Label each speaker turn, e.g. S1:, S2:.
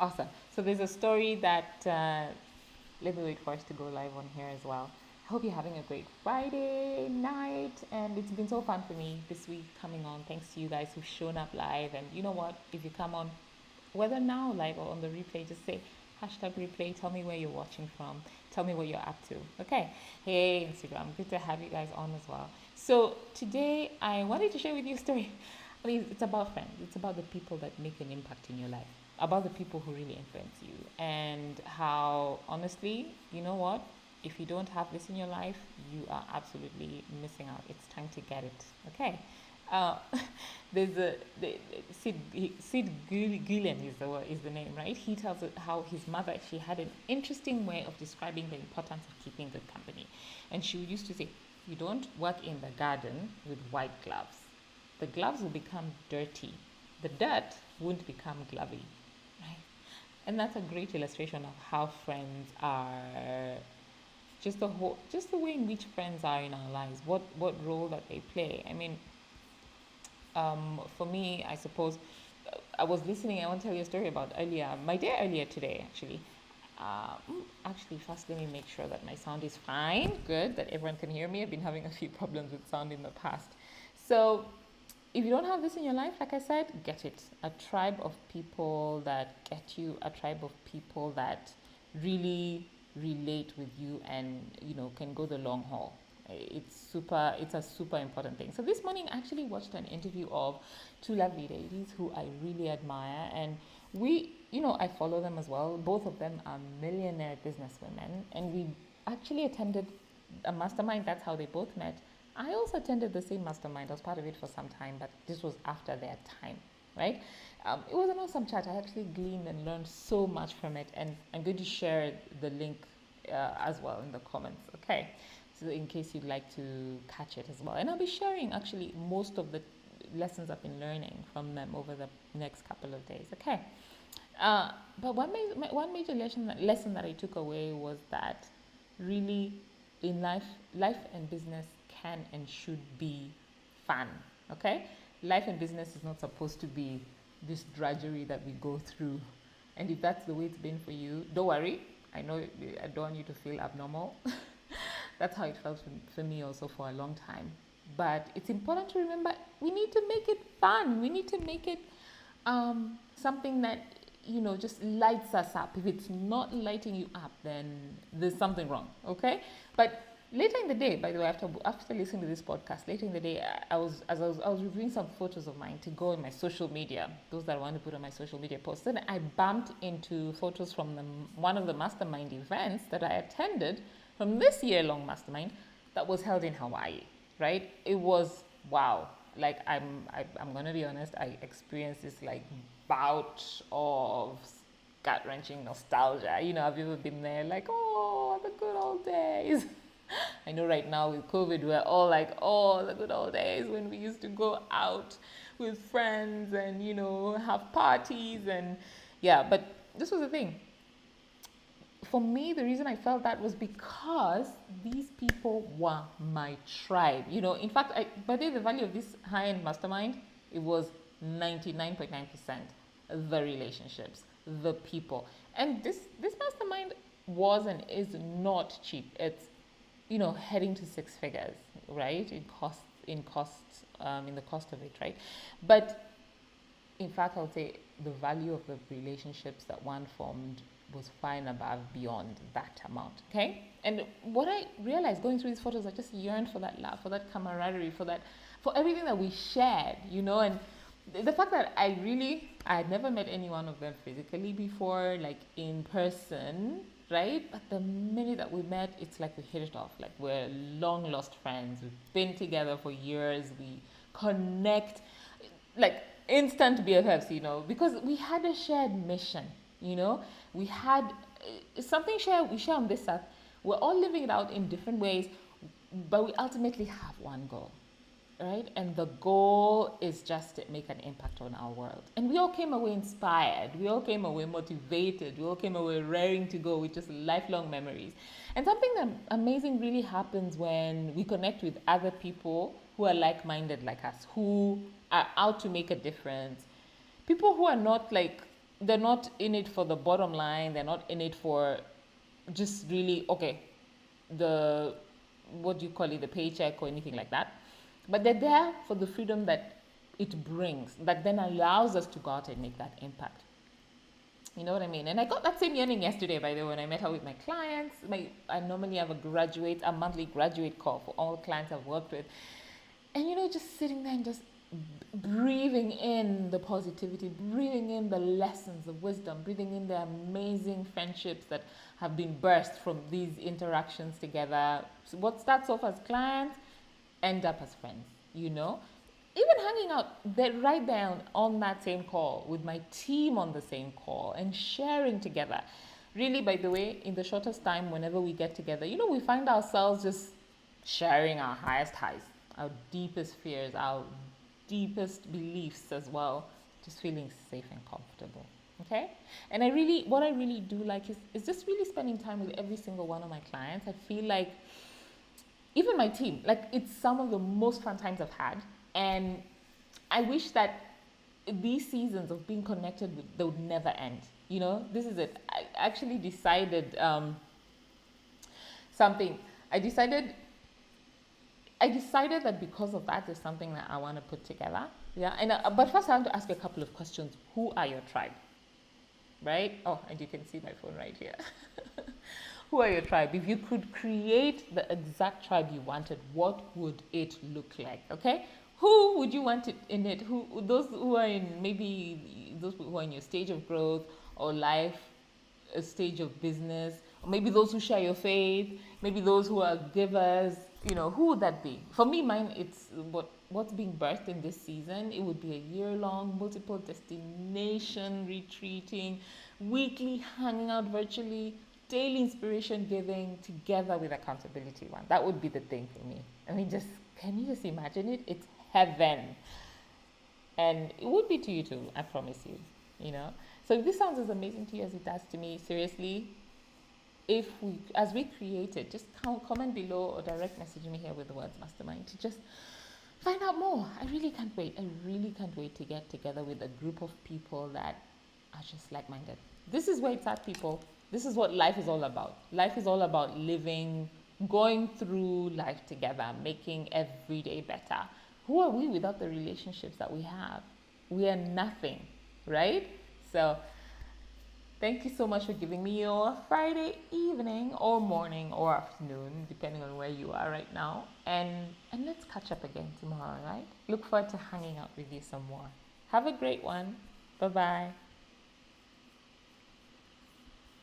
S1: Awesome. So there's a story that, let me wait for us to go live on here as well. I hope you're having a great Friday night. And it's been so fun for me this week coming on. Thanks to you guys who've shown up live. And you know what? If you come on, whether now live or on the replay, just say hashtag replay. Tell me where you're watching from. Tell me what you're up to. Okay. Hey, Instagram. Good to have you guys on as well. So today I wanted to share with you a story. I mean, it's about friends. It's about the people that make an impact in your life, about the people who really influence you, and how, honestly, you know what? If you don't have this in your life, you are absolutely missing out. It's time to get it. Okay. Uh, there's Sid Gillen is the name, right? He tells it how his mother, she had an interesting way of describing the importance of keeping good company. And she used to say, you don't work in the garden with white gloves. The gloves will become dirty. The dirt won't become glovey, right? And that's a great illustration of how friends are, just the way in which friends are in our lives, what role that they play. I mean, for me, I suppose, I was listening. I want to tell you a story about my day earlier today, actually. Actually, first, let me make sure that my sound is fine. Good, that everyone can hear me. I've been having a few problems with sound in the past. So, if you don't have this in your life, like I said, get it. A tribe of people that get you, a tribe of people that really relate with you and, can go the long haul. It's a super important thing. So this morning I actually watched an interview of two lovely ladies who I really admire, and I follow them as well. Both of them are millionaire businesswomen, and we actually attended a mastermind. That's how they both met. I also attended the same mastermind. I was part of it for some time, but this was after their time, right? It was an awesome chat. I actually gleaned and learned so much from it, and I'm going to share the link as well in the comments, okay? So in case you'd like to catch it as well. And I'll be sharing actually most of the lessons I've been learning from them over the next couple of days, okay? But one major lesson that I took away was that really in life and business can and should be fun, okay? Life and business is not supposed to be this drudgery that we go through. And if that's the way it's been for you, don't worry. I know I don't want you to feel abnormal. That's how it felt for me also for a long time. But it's important to remember we need to make it fun. We need to make it something that, just lights us up. If it's not lighting you up, then there's something wrong, okay? But later in the day, by the way, after listening to this podcast, later in the day, I was reviewing some photos of mine to go on my social media, those that I want to put on my social media posts. Then I bumped into photos from one of the mastermind events that I attended from this year-long mastermind that was held in Hawaii, right? It was, wow. Like, I'm going to be honest, I experienced this, like, bout of gut-wrenching nostalgia. Have you ever been there? Like, oh, the good old days. I know right now with COVID, we're all like, oh, the good old days when we used to go out with friends and, have parties and, yeah. But this was the thing. For me, the reason I felt that was because these people were my tribe. In fact, by the value of this high-end mastermind, it was 99.9% the relationships, the people. And this mastermind was and is not cheap. It's, heading to six figures, right? In the cost of it, right? But in fact, I would say the value of the relationships that one formed was far and above beyond that amount, okay? And what I realized going through these photos, I just yearned for that love, for that camaraderie, for everything that we shared, and the fact that I had never met any one of them physically before, like in person, right? But the minute that we met, it's like we hit it off. Like, we're long lost friends. We've been together for years. We connect like instant BFFs, because we had a shared mission, we had something we share on this earth. We're all living it out in different ways, but we ultimately have one goal, right? And the goal is just to make an impact on our world. And we all came away inspired. We all came away motivated. We all came away raring to go with just lifelong memories. And something that amazing really happens when we connect with other people who are like-minded like us, who are out to make a difference. People who are not like they're not in it for the bottom line. They're not in it for just really, okay, the, what do you call it, the paycheck or anything like that. But they're there for the freedom that it brings, that then allows us to go out and make that impact. You know what I mean? And I got that same yearning yesterday, by the way, when I met her with my clients. I normally have a monthly graduate call for all clients I've worked with. And just sitting there and just breathing in the positivity, breathing in the lessons of wisdom, breathing in the amazing friendships that have been birthed from these interactions together. So what starts off as clients end up as friends, even hanging out there, right there on that same call with my team on the same call and sharing together. Really, by the way, in the shortest time, whenever we get together, we find ourselves just sharing our highest highs, our deepest fears, our deepest beliefs as well, just feeling safe and comfortable. Okay? And what I really do like is just really spending time with every single one of my clients. I feel like, even my team, like, it's some of the most fun times I've had. And I wish that these seasons of being connected with, they would never end. This is it. I actually decided something. I decided that because of that, there's something that I want to put together. Yeah. And but first, I want to ask you a couple of questions. Who are your tribe? Right? Oh, and you can see my phone right here. Who are your tribe? If you could create the exact tribe you wanted, what would it look like? Okay? Who would you want it in it? Those who are in, maybe those who are in your stage of growth or life, a stage of business, or maybe those who share your faith, maybe those who are givers. Who would that be? For me, mine, it's what's being birthed in this season. It would be a year-long, multiple destination retreating, weekly hanging out virtually, daily inspiration giving together with accountability one. That would be the thing for me. Can you just imagine it? It's heaven. And it would be to you too, I promise you. So if this sounds as amazing to you as it does to me, seriously, as we create it, just comment below or direct message me here with the words mastermind to just find out more. I really can't wait. I really can't wait to get together with a group of people that are just like-minded. This is where it's at, people. This is what life is all about. Life is all about living, going through life together, making every day better. Who are we without the relationships that we have? We are nothing, right? So thank you so much for giving me your Friday evening or morning or afternoon, depending on where you are right now. And let's catch up again tomorrow, right? Look forward to hanging out with you some more. Have a great one. Bye-bye.